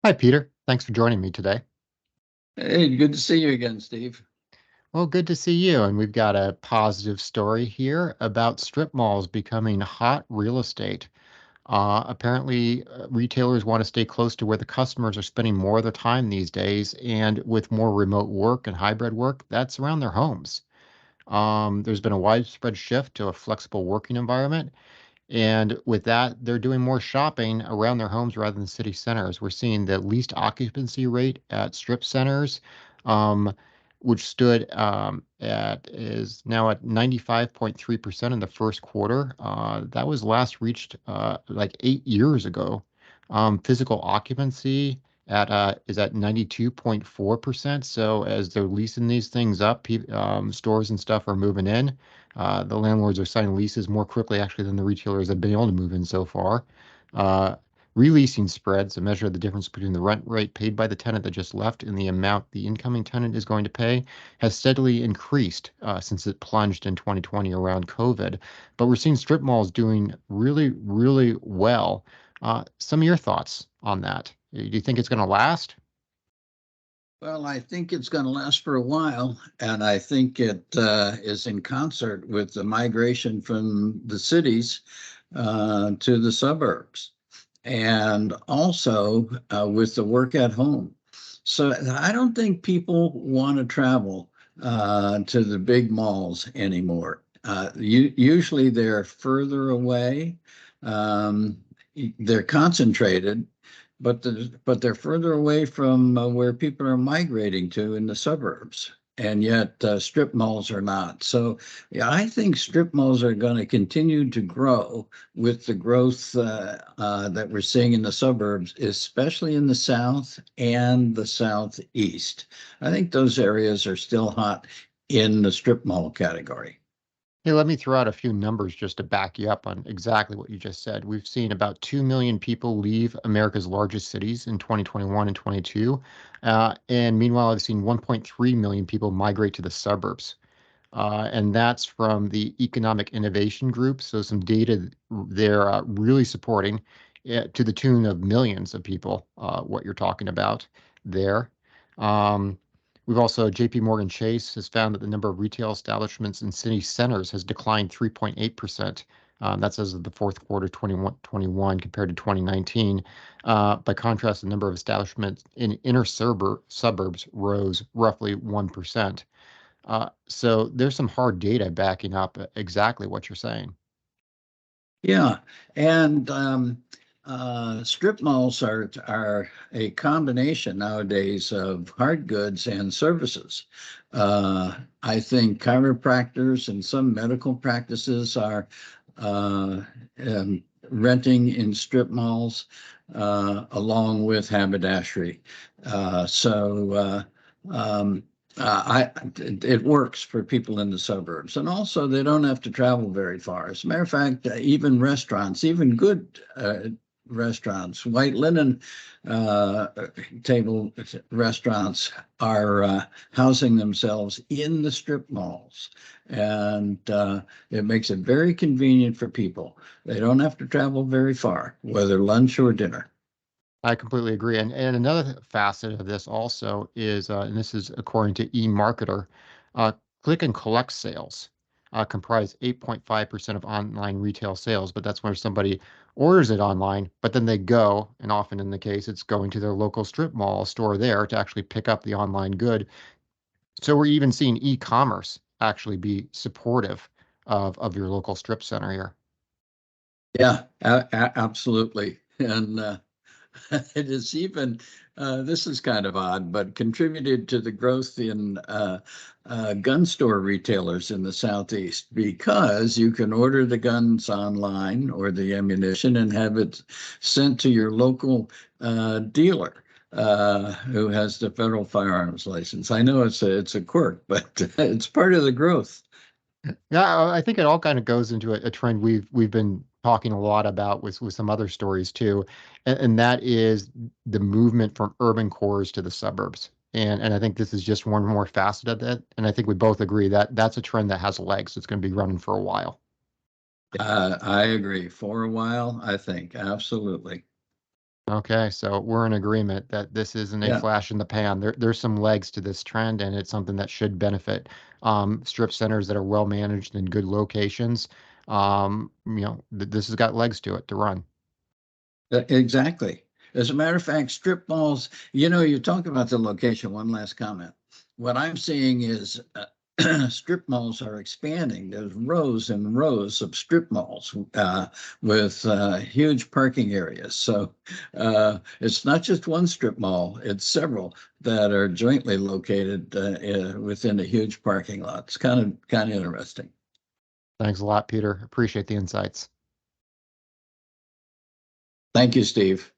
Hi, Peter. Thanks for joining me today. Hey, good to see you again, Steve. Well, good to see you. And we've got a positive story here about strip malls becoming hot real estate. Apparently, retailers want to stay close to where the customers are spending more of their time these days. And with more remote work and hybrid work, that's around their homes. There's been a widespread shift to a flexible working environment. And with that, they're doing more shopping around their homes rather than city centers. We're seeing the least occupancy rate at strip centers, um, which stood at is now at 95.3% in the first quarter. That was last reached like 8 years ago. Physical occupancy is at 92.4%. So as they're leasing these things up, stores and stuff are moving in. The landlords are signing leases more quickly actually than the retailers have been able to move in so far. Uh, Releasing spreads, a measure of the difference between the rent rate paid by the tenant that just left and the amount the incoming tenant is going to pay, has steadily increased since it plunged in 2020 around COVID. But we're seeing strip malls doing really, really well. Some of your thoughts on that? Do you think it's going to last? Well, I think it's going to last for a while, and I think it is in concert with the migration from the cities to the suburbs, and also with the work at home. So I don't think people want to travel to the big malls anymore. Usually they're further away. Um, they're concentrated, but they're further away from where people are migrating to in the suburbs. And yet, strip malls are not. So, yeah, I think strip malls are going to continue to grow with the growth that we're seeing in the suburbs, especially in the South and the Southeast. I think those areas are still hot in the strip mall category. Hey, let me throw out a few numbers just to back you up on exactly what you just said. We've seen about 2 million people leave America's largest cities in 2021 and 22. And meanwhile, I've seen 1.3 million people migrate to the suburbs. And that's from the Economic Innovation Group. So some data they're really supporting to the tune of millions of people, what you're talking about there. Um, we've also, JP Morgan Chase has found that the number of retail establishments in city centers has declined 3.8%. That's as of the fourth quarter 21 compared to 2019. By contrast, the number of establishments in inner suburbs rose roughly 1%. So there's some hard data backing up exactly what you're saying. Yeah, and strip malls are a combination nowadays of hard goods and services. I think chiropractors and some medical practices are uh, renting in strip malls along with haberdashery. So it works for people in the suburbs, and also they don't have to travel very far. As a matter of fact, even restaurants, even good restaurants, white linen uh, table restaurants are housing themselves in the strip malls, and it makes it very convenient for people. They don't have to travel very far, whether lunch or dinner. I completely agree. And another facet of this also is, and this is according to eMarketer, uh, click and collect sales comprise 8.5% of online retail sales, but that's where somebody orders it online, but then they go, and often in the case, it's going to their local strip mall store there to actually pick up the online good. So we're even seeing e-commerce actually be supportive of your local strip center here. Yeah, absolutely. And it is even, this is kind of odd, but contributed to the growth in gun store retailers in the Southeast because you can order the guns online or the ammunition and have it sent to your local dealer. Who has the federal firearms license? I know it's a quirk, but it's part of the growth. Yeah, I think it all kind of goes into a trend we've been talking a lot about with some other stories too, and that is the movement from urban cores to the suburbs. And I think this is just one more facet of that. And I think we both agree that that's a trend that has legs. It's going to be running for a while. I agree. For a while, I think absolutely. Okay, so we're in agreement that this isn't a Yeah, flash in the pan. There's some legs to this trend, and it's something that should benefit strip centers that are well managed in good locations. This has got legs to it to run. exactly. As a matter of fact, strip malls, you talk about the location. One last comment. What I'm seeing is strip malls are expanding. There's rows and rows of strip malls with huge parking areas. So it's not just one strip mall, it's several that are jointly located within a huge parking lot. It's kind of interesting. Thanks a lot, Peter. Appreciate the insights. Thank you, Steve.